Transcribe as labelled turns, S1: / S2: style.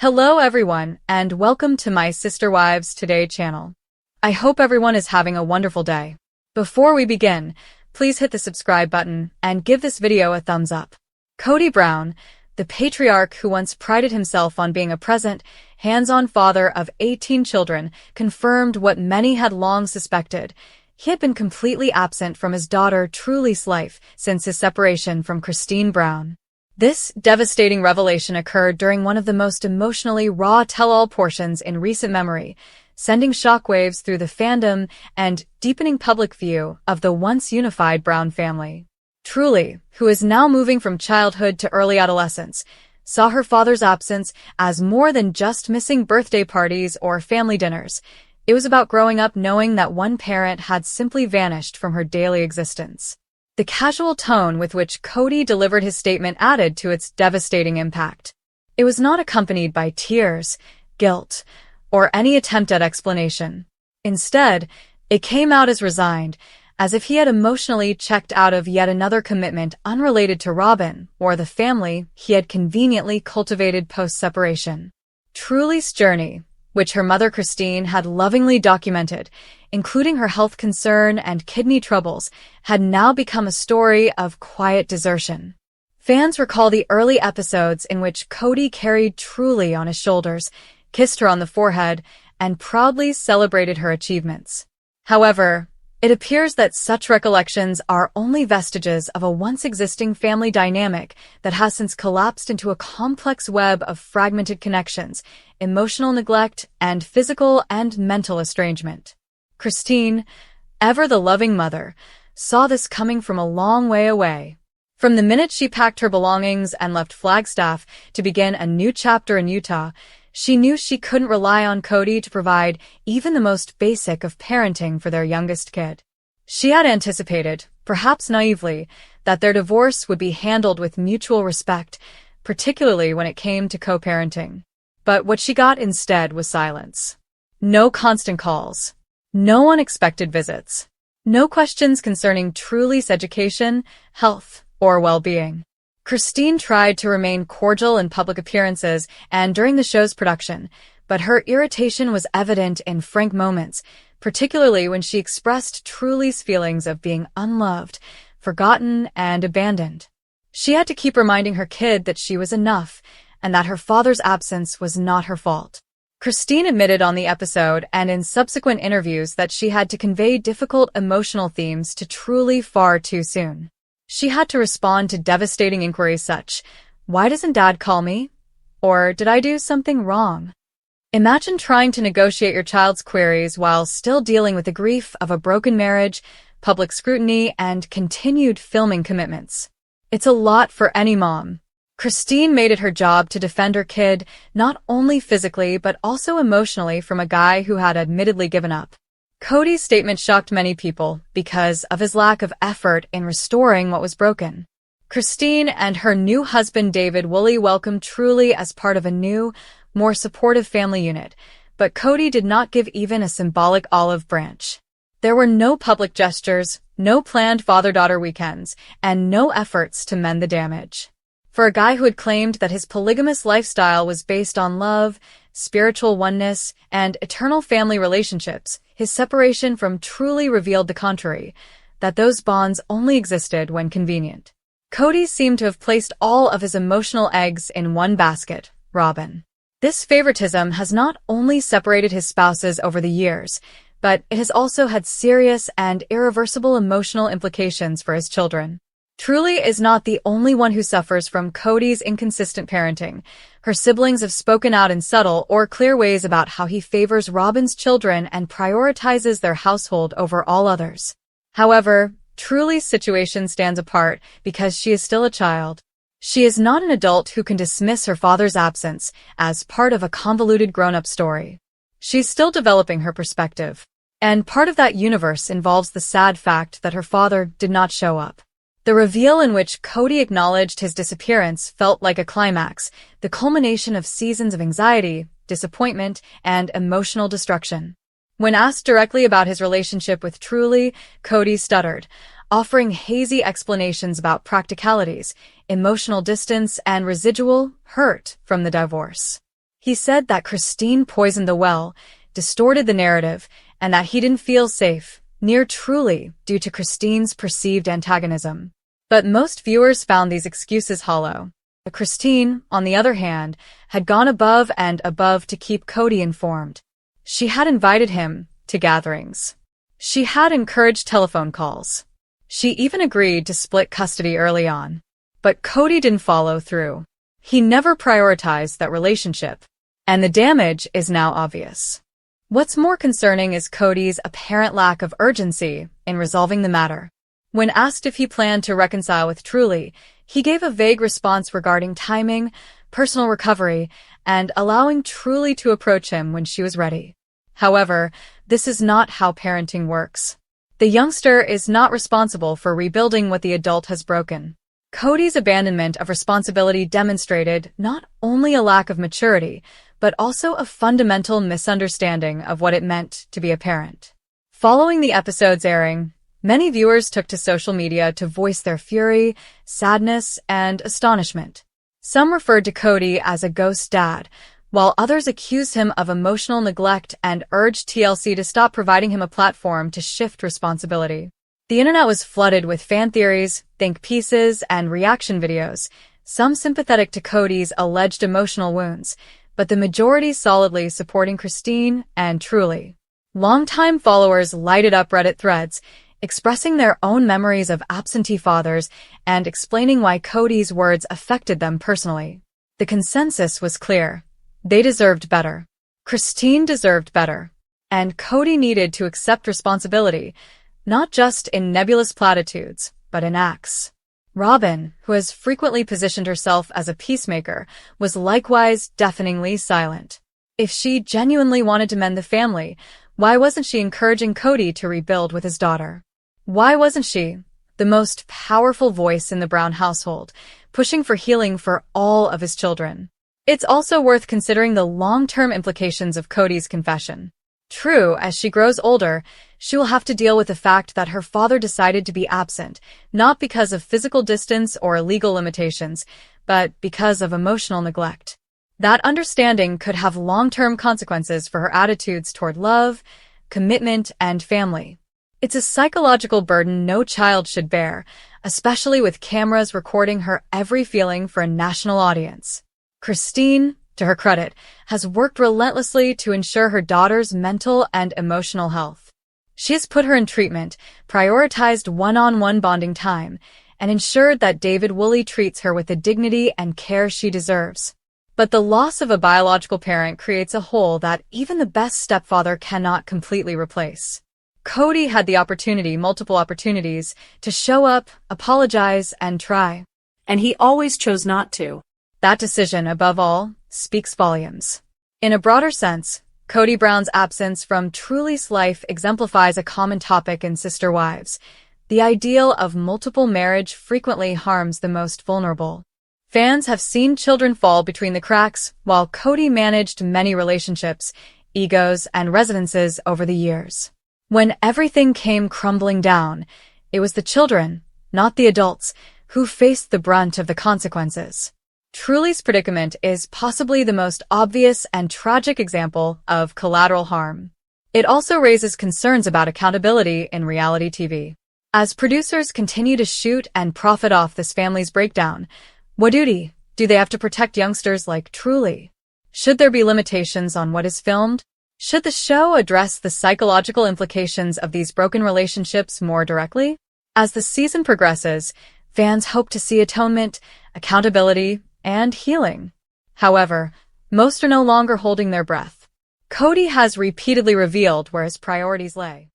S1: Hello everyone, and welcome to my Sister Wives Today channel. I hope everyone is having a wonderful day. Before we begin, please hit the subscribe button and give this video a thumbs up. Kody Brown, the patriarch who once prided himself on being a present, hands-on father of 18 children, confirmed what many had long suspected. He had been completely absent from his daughter Truly's life since his separation from Christine Brown. This devastating revelation occurred during one of the most emotionally raw tell-all portions in recent memory, sending shockwaves through the fandom and deepening public view of the once unified Brown family. Truly, who is now moving from childhood to early adolescence, saw her father's absence as more than just missing birthday parties or family dinners. It was about growing up knowing that one parent had simply vanished from her daily existence. The casual tone with which Kody delivered his statement added to its devastating impact. It was not accompanied by tears, guilt, or any attempt at explanation. Instead, it came out as resigned, as if he had emotionally checked out of yet another commitment unrelated to Robin or the family he had conveniently cultivated post-separation. Truly's journey, which her mother Christine had lovingly documented, including her health concern and kidney troubles, had now become a story of quiet desertion. Fans recall the early episodes in which Kody carried Truly on his shoulders, kissed her on the forehead, and proudly celebrated her achievements. However, it appears that such recollections are only vestiges of a once-existing family dynamic that has since collapsed into a complex web of fragmented connections, emotional neglect, and physical and mental estrangement. Christine, ever the loving mother, saw this coming from a long way away. From the minute she packed her belongings and left Flagstaff to begin a new chapter in Utah, she knew she couldn't rely on Kody to provide even the most basic of parenting for their youngest kid. She had anticipated, perhaps naively, that their divorce would be handled with mutual respect, particularly when it came to co-parenting. But what she got instead was silence. No constant calls. No unexpected visits. No questions concerning Truly's education, health, or well-being. Christine tried to remain cordial in public appearances and during the show's production, but her irritation was evident in frank moments, particularly when she expressed Truly's feelings of being unloved, forgotten, and abandoned. She had to keep reminding her kid that she was enough, and that her father's absence was not her fault. Christine admitted on the episode and in subsequent interviews that she had to convey difficult emotional themes to Truly far too soon. She had to respond to devastating inquiries such, "Why doesn't Dad call me?" Or, "Did I do something wrong?" Imagine trying to negotiate your child's queries while still dealing with the grief of a broken marriage, public scrutiny, and continued filming commitments. It's a lot for any mom. Christine made it her job to defend her kid, not only physically but also emotionally from a guy who had admittedly given up. Kody's statement shocked many people because of his lack of effort in restoring what was broken. Christine and her new husband David Woolley welcomed Truly as part of a new, more supportive family unit, but Kody did not give even a symbolic olive branch. There were no public gestures, no planned father-daughter weekends, and no efforts to mend the damage. For a guy who had claimed that his polygamous lifestyle was based on love, spiritual oneness, and eternal family relationships, his separation from Truly revealed the contrary, that those bonds only existed when convenient. Kody seemed to have placed all of his emotional eggs in one basket, Robin. This favoritism has not only separated his spouses over the years, but it has also had serious and irreversible emotional implications for his children. Truly is not the only one who suffers from Kody's inconsistent parenting. Her siblings have spoken out in subtle or clear ways about how he favors Robin's children and prioritizes their household over all others. However, Truly's situation stands apart because she is still a child. She is not an adult who can dismiss her father's absence as part of a convoluted grown-up story. She's still developing her perspective. And part of that universe involves the sad fact that her father did not show up. The reveal in which Kody acknowledged his disappearance felt like a climax, the culmination of seasons of anxiety, disappointment, and emotional destruction. When asked directly about his relationship with Truly, Kody stuttered, offering hazy explanations about practicalities, emotional distance, and residual hurt from the divorce. He said that Christine poisoned the well, distorted the narrative, and that he didn't feel safe near Truly due to Christine's perceived antagonism. But most viewers found these excuses hollow. Christine, on the other hand, had gone above and above to keep Kody informed. She had invited him to gatherings. She had encouraged telephone calls. She even agreed to split custody early on. But Kody didn't follow through. He never prioritized that relationship. And the damage is now obvious. What's more concerning is Kody's apparent lack of urgency in resolving the matter. When asked if he planned to reconcile with Truly, he gave a vague response regarding timing, personal recovery, and allowing Truly to approach him when she was ready. However, this is not how parenting works. The youngster is not responsible for rebuilding what the adult has broken. Kody's abandonment of responsibility demonstrated not only a lack of maturity, but also a fundamental misunderstanding of what it meant to be a parent. Following the episode's airing, many viewers took to social media to voice their fury, sadness, and astonishment. Some referred to Kody as a ghost dad, while others accused him of emotional neglect and urged TLC to stop providing him a platform to shift responsibility. The internet was flooded with fan theories, think pieces, and reaction videos, some sympathetic to Kody's alleged emotional wounds, but the majority solidly supporting Christine and Truly. Longtime followers lighted up Reddit threads, expressing their own memories of absentee fathers and explaining why Kody's words affected them personally. The consensus was clear. They deserved better. Christine deserved better. And Kody needed to accept responsibility, not just in nebulous platitudes, but in acts. Robin, who has frequently positioned herself as a peacemaker, was likewise deafeningly silent. If she genuinely wanted to mend the family, why wasn't she encouraging Kody to rebuild with his daughter? Why wasn't she, the most powerful voice in the Brown household, pushing for healing for all of his children? It's also worth considering the long-term implications of Kody's confession. True, as she grows older, she will have to deal with the fact that her father decided to be absent, not because of physical distance or legal limitations, but because of emotional neglect. That understanding could have long-term consequences for her attitudes toward love, commitment, and family. It's a psychological burden no child should bear, especially with cameras recording her every feeling for a national audience. Christine, to her credit, has worked relentlessly to ensure her daughter's mental and emotional health. She has put her in treatment, prioritized one-on-one bonding time, and ensured that David Woolley treats her with the dignity and care she deserves. But the loss of a biological parent creates a hole that even the best stepfather cannot completely replace. Kody had the multiple opportunities, to show up, apologize, and try.
S2: And he always chose not to.
S1: That decision, above all, speaks volumes. In a broader sense, Kody Brown's absence from Truly's life exemplifies a common topic in Sister Wives. The ideal of multiple marriage frequently harms the most vulnerable. Fans have seen children fall between the cracks, while Kody managed many relationships, egos, and residences over the years. When everything came crumbling down, it was the children, not the adults, who faced the brunt of the consequences. Truly's predicament is possibly the most obvious and tragic example of collateral harm. It also raises concerns about accountability in reality TV. As producers continue to shoot and profit off this family's breakdown, what duty do they have to protect youngsters like Truly? Should there be limitations on what is filmed? Should the show address the psychological implications of these broken relationships more directly? As the season progresses, fans hope to see atonement, accountability, and healing. However, most are no longer holding their breath. Kody has repeatedly revealed where his priorities lay.